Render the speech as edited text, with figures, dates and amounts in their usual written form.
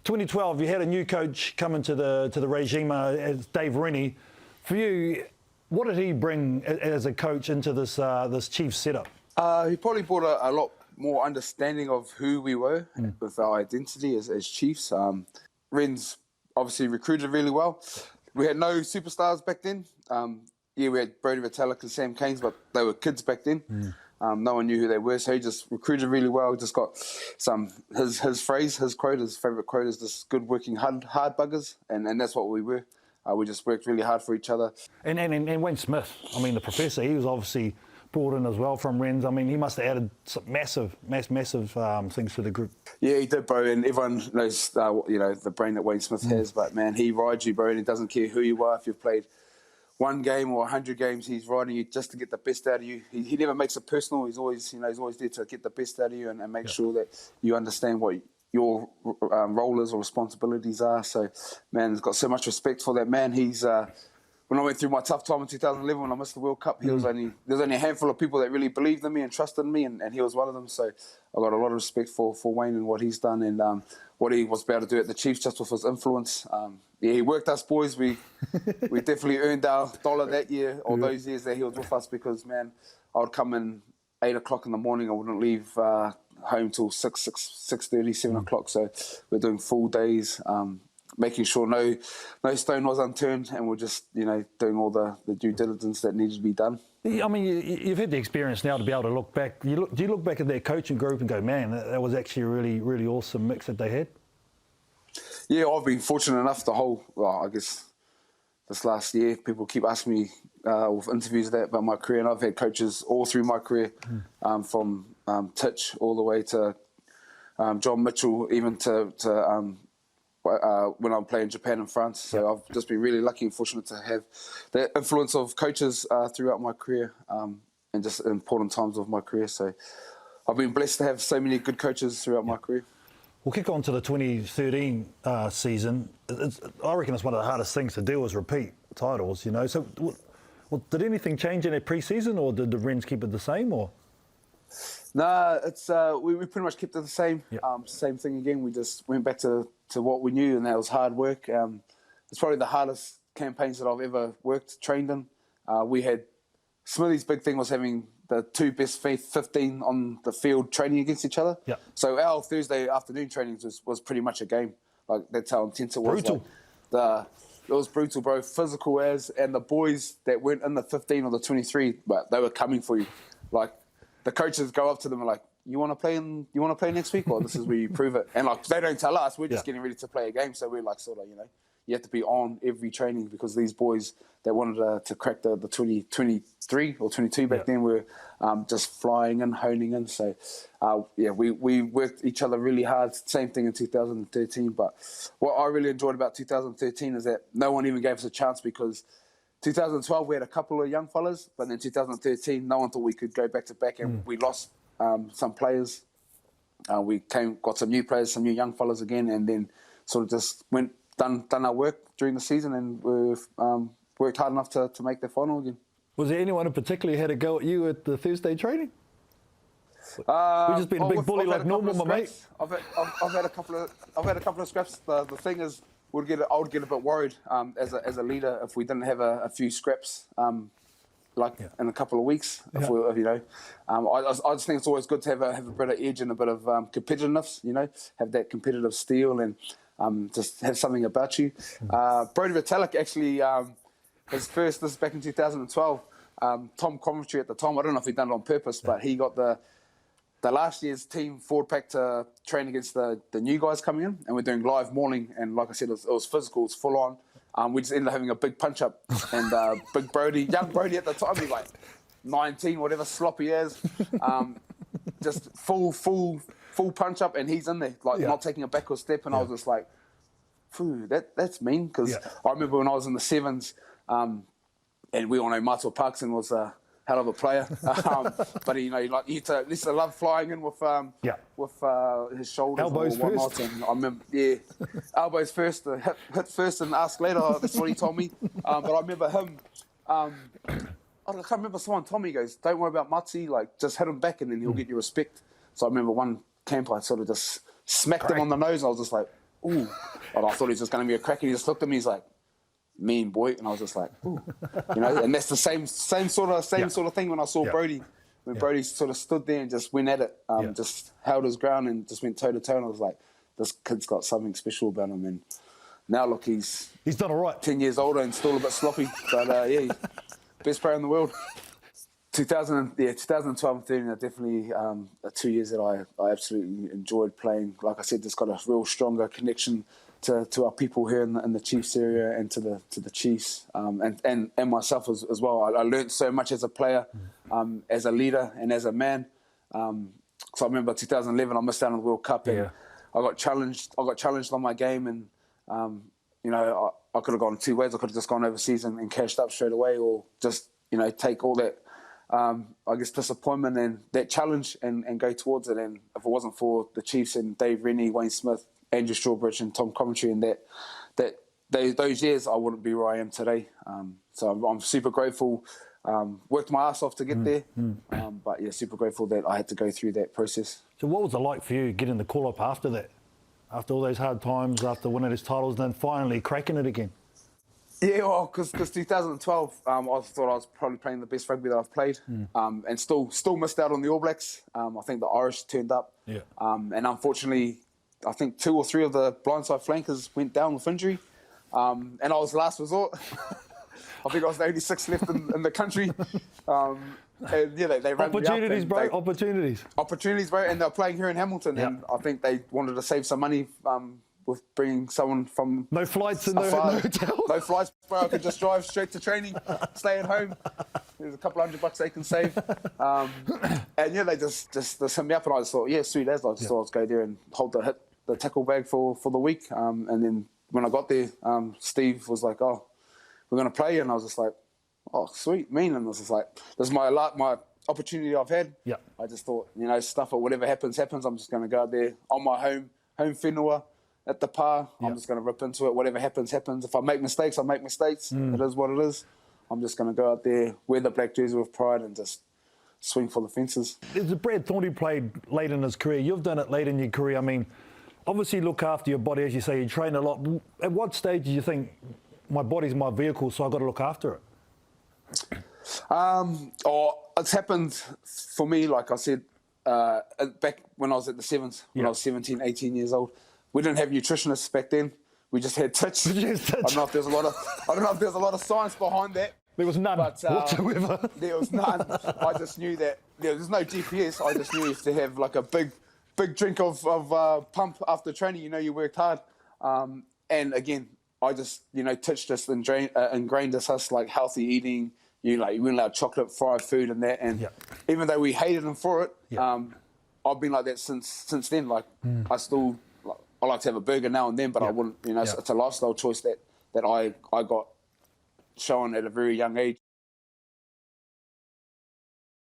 2012, you had a new coach come into the regime as Dave Rennie. For you, what did he bring as a coach into this Chiefs setup? He probably brought a lot more understanding of who we were with our identity as Chiefs. Ren's obviously recruited really well. We had no superstars back then. Yeah, we had Brodie, Retallick and Sam Canes, but they were kids back then. No one knew who they were, so he just recruited really well. Just got his phrase, his quote, his favourite quote is just good working hard buggers, and that's what we were. We just worked really hard for each other. And Wayne Smith, I mean, the professor, he was obviously brought in as well from Ren's. I mean, he must have added some massive things to the group. Yeah, he did, bro, and everyone knows, the brain that Wayne Smith has. But man, he rides you, bro, and he doesn't care who you are. If you've played one game or 100 games, he's riding you just to get the best out of you. He never makes it personal. He's always there to get the best out of you and make sure that you understand what your role is or responsibilities are. So, man, he's got so much respect for that man. He's when I went through my tough time in 2011 when I missed the World Cup, there was only a handful of people that really believed in me and trusted in me, and he was one of them. So I got a lot of respect for Wayne and what he's done and what he was able to do at the Chiefs just with his influence. Yeah, he worked us boys. We definitely earned our dollar that year or those years that he was with us because, man, I would come in 8 o'clock in the morning. I wouldn't leave home till 6:30, 7 o'clock. So we're doing full days, making sure no stone was unturned, and we're just doing all the due diligence that needed to be done. I mean, you've had the experience now to be able to look back. Do you look back at their coaching group and go, man, that was actually a really, really awesome mix that they had? Yeah, I've been fortunate enough I guess this last year, people keep asking me with interviews about my career, and I've had coaches all through my career, from Titch all the way to John Mitchell, even to when I'm playing Japan and France. So I've just been really lucky and fortunate to have the influence of coaches throughout my career and just important times of my career. So I've been blessed to have so many good coaches throughout my career. We'll kick on to the 2013 season. I reckon it's one of the hardest things to do is repeat titles, So did anything change in their pre-season, or did the Wrens keep it the same? Or Nah, it's we pretty much kept it the same. Same thing again. We just went back to what we knew, and that was hard work. It's probably the hardest campaigns that I've ever trained in. We had Smithy's big thing was having the two best 15 on the field training against each other. So our Thursday afternoon trainings was pretty much a game. Like, that's how intense it was. Brutal. It was brutal, bro. Physical and the boys that weren't in the 15 or the 23, but they were coming for you. Like, the coaches go up to them and like, you want to play next week? Well, this is where you prove it. And like, they don't tell us. We're just getting ready to play a game. So we're like, sort of, you have to be on every training because these boys that wanted to crack the 23 or 22 back then were just flying and honing in. So, we worked each other really hard. Same thing in 2013. But what I really enjoyed about 2013 is that no one even gave us a chance because 2012 we had a couple of young fellas, but then 2013 no one thought we could go back to back, and we lost some players. We got some new players, some new young fellas again, and then sort of just done our work during the season, and we've worked hard enough to make the final again. Was there anyone in particular who had a go at you at the Thursday training? We've just been a big bully like normal, my mate. I've had a couple of scraps. The thing is, I would get a bit worried as a leader if we didn't have a few scraps in a couple of weeks. I just think it's always good to have a bit of edge and a bit of competitiveness. Have that competitive steel and just have something about you. Brodie Retallick actually his first. This is back in 2012. Tom Coventry at the time. I don't know if he done it on purpose, but he got the last year's team forward pack to train against the new guys coming in, and we're doing live mauling, and like I said, it was physical, it was full on. We just ended up having a big punch up, and big Brodie, young Brodie at the time, he's like 19, whatever, sloppy as, just full punch up, and he's in there, not taking a backward step, and I was just like, phew, that's mean, because I remember when I was in the sevens, and we all know Matua Parkson was hell of a player, but he used to love flying in with his shoulders, elbows and whatnot. first. And I remember, elbows first, hit first, and ask later. That's what he told me. But I remember him. I can't remember someone told me, he goes, "Don't worry about Matsi, just hit him back, and then he'll get you respect." So I remember one camp, I sort of just smacked him on the nose. And I was just like, ooh. And I thought he was just going to be a crack. And he just looked at me. He's like, mean boy. And I was just like, ooh. You know, and that's the same sort of thing when I saw Brodie. When Brodie sort of stood there and just went at it, just held his ground and just went toe to toe. And I was like, this kid's got something special about him. And now look, he's done all right. 10 years older and still a bit sloppy. But yeah, he's best player in the world. 2012 and 13 are definitely 2 years that I absolutely enjoyed playing. Like I said, just got a real stronger connection to our people here in the Chiefs area and to the Chiefs and myself as well. I learned so much as a player, as a leader and as a man. So I remember 2011, I missed out on the World Cup and I got challenged. I got challenged on my game and you know I could have gone two ways. I could have just gone overseas and cashed up straight away, or just take all that. I guess disappointment and that challenge and go towards it. And if it wasn't for the Chiefs and Dave Rennie, Wayne Smith, Andrew Strawbridge and Tom Coventry and those years, I wouldn't be where I am today. So I'm super grateful. Worked my ass off to get there. But yeah, super grateful that I had to go through that process. So what was it like for you getting the call-up after that? After all those hard times, after winning his titles, and then finally cracking it again? Yeah, well, because 2012, I thought I was probably playing the best rugby that I've played, and still missed out on the All Blacks. I think the Irish turned up, and unfortunately, I think 2 or 3 of the blindside flankers went down with injury, and I was last resort. I think I was the only 6 left in the country, and yeah, they ran opportunities, me up bro. Opportunities, bro, and they're playing here in Hamilton, and I think they wanted to save some money. With bringing someone from... No flights and no hotels? No flights, bro. I could just drive straight to training, stay at home. There's a couple $100 they can save. And yeah, they just hit me up and I just thought, yeah, sweet as. I just thought I'd go there and hold the tackle bag for the week. And then when I got there, Steve was like, oh, we're going to play. And I was just like, oh, sweet, mean. And I was just like, this is my opportunity I've had. Yeah. I just thought, stuff or whatever happens. I'm just going to go out there on my home whenua. At the par, I'm just going to rip into it. Whatever happens. If I make mistakes, I make mistakes. It is what it is. I'm just going to go out there, wear the black jersey with pride and just swing for the fences. There's a Brad Thornton played late in his career. You've done it late in your career. I mean, obviously look after your body, as you say, you train a lot. At what stage do you think, my body's my vehicle, so I've got to look after it? It's happened for me, like I said, back when I was at the Sevens, when I was 17, 18 years old. We didn't have nutritionists back then. We just had tits. I don't know if there's a lot of science behind that. There was none whatsoever. There was none. I just knew that there's no GPS. I just knew if to have like a big drink of pump after training, you worked hard. And again, I just Titch just ingrained us like healthy eating. You weren't allowed chocolate, fried food, and that. And even though we hated him for it, I've been like that since then. Like I still. I like to have a burger now and then, but I wouldn't, it's a lifestyle choice that I got shown at a very young age.